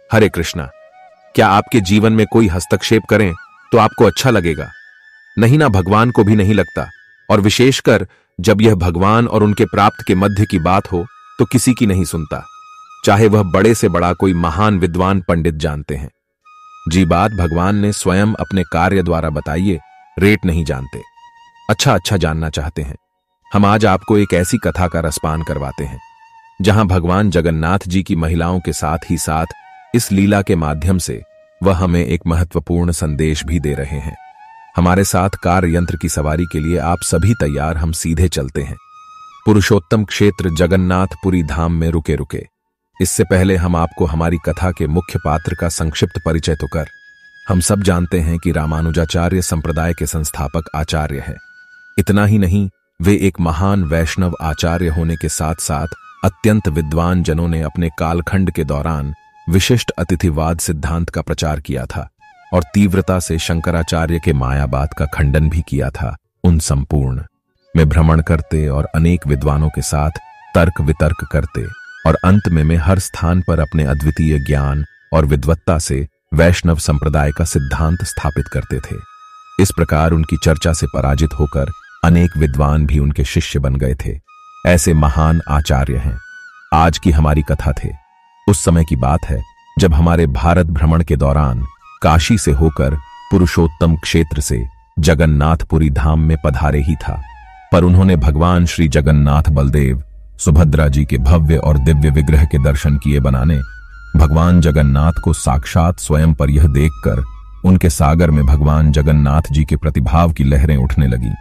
हरे कृष्णा। क्या आपके जीवन में कोई हस्तक्षेप करें तो आपको अच्छा लगेगा? नहीं ना, भगवान को भी नहीं लगता। और विशेषकर जब यह भगवान और उनके प्राप्त के मध्य की बात हो तो किसी की नहीं सुनता, चाहे वह बड़े से बड़ा कोई महान विद्वान पंडित जानते हैं। जी बात भगवान ने स्वयं अपने कार्य द्वारा बताइए, रेट नहीं जानते। अच्छा जानना चाहते हैं। हम आज आपको एक ऐसी कथा का रसपान करवाते हैं जहां भगवान जगन्नाथ जी की महिलाओं के साथ ही साथ इस लीला के माध्यम से वह हमें एक महत्वपूर्ण संदेश भी दे रहे हैं। हमारे साथ कार्य यंत्र की सवारी के लिए आप सभी तैयार? हम सीधे चलते हैं पुरुषोत्तम क्षेत्र जगन्नाथपुरी धाम में रुके रुके। इससे पहले हम आपको हमारी कथा के मुख्य पात्र का संक्षिप्त परिचय तो कर। हम सब जानते हैं कि रामानुजाचार्य संप्रदाय के संस्थापक आचार्य है। इतना ही नहीं, वे एक महान वैष्णव आचार्य होने के साथ साथ अत्यंत विद्वान जनों ने अपने कालखंड के दौरान विशिष्ट अतिथिवाद सिद्धांत का प्रचार किया था और तीव्रता से शंकराचार्य के मायावाद का खंडन भी किया था। उन संपूर्ण में भ्रमण करते और अनेक विद्वानों के साथ तर्क वितर्क करते और अंत में हर स्थान पर अपने अद्वितीय ज्ञान और विद्वत्ता से वैष्णव संप्रदाय का सिद्धांत स्थापित करते थे। इस प्रकार उनकी चर्चा से पराजित होकर अनेक विद्वान भी उनके शिष्य बन गए थे। ऐसे महान आचार्य हैं। आज की हमारी कथा थे उस समय की बात है जब हमारे भारत भ्रमण के दौरान काशी से होकर पुरुषोत्तम क्षेत्र से जगन्नाथपुरी धाम में पधारे ही था, पर उन्होंने भगवान श्री जगन्नाथ बलदेव सुभद्रा जी के भव्य और दिव्य विग्रह के दर्शन किए बनाने भगवान जगन्नाथ को साक्षात स्वयं पर यह देखकर उनके सागर में भगवान जगन्नाथ जी के प्रतिभाव की लहरें उठने लगी।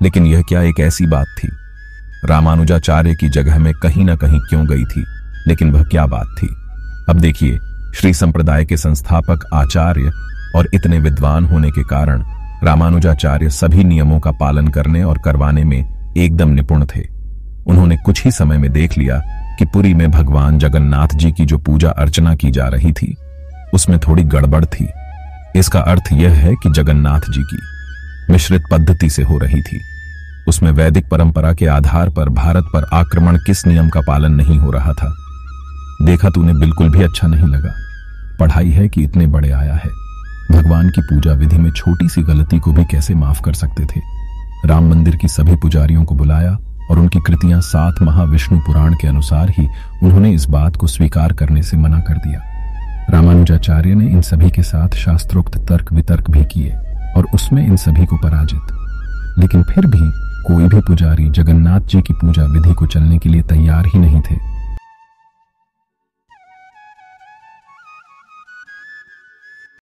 लेकिन यह क्या एक ऐसी बात थी? रामानुजाचार्य की जगह में कहीं ना कहीं क्यों गई थी, लेकिन वह क्या बात थी? अब देखिए, श्री संप्रदाय के संस्थापक आचार्य और इतने विद्वान होने के कारण रामानुजाचार्य सभी नियमों का पालन करने और करवाने में एकदम निपुण थे। उन्होंने कुछ ही समय में देख लिया कि पुरी में भगवान जगन्नाथ जी की जो पूजा अर्चना की जा रही थी उसमें थोड़ी गड़बड़ थी। इसका अर्थ यह है कि जगन्नाथ जी की मिश्रित पद्धति से हो रही थी। उसमें वैदिक परंपरा के आधार पर भारत पर आक्रमण किस नियम का पालन नहीं हो रहा था। देखा तूने, बिल्कुल भी अच्छा नहीं लगा। पढ़ाई है कि इतने बड़े आया है। भगवान की पूजा विधि में छोटी सी गलती को भी कैसे माफ कर सकते थे। राम मंदिर की सभी पुजारियों को बुलाया और उनकी कृतियां 7 महाविष्णु पुराण के अनुसार ही उन्होंने इस बात को स्वीकार करने से मना कर दिया। रामानुजाचार्य ने इन सभी के साथ शास्त्रोक्त तर्क वितर्क भी किए और उसमें इन सभी को पराजित। लेकिन फिर भी कोई भी पुजारी जगन्नाथ जी की पूजा विधि को चलने के लिए तैयार ही नहीं थे।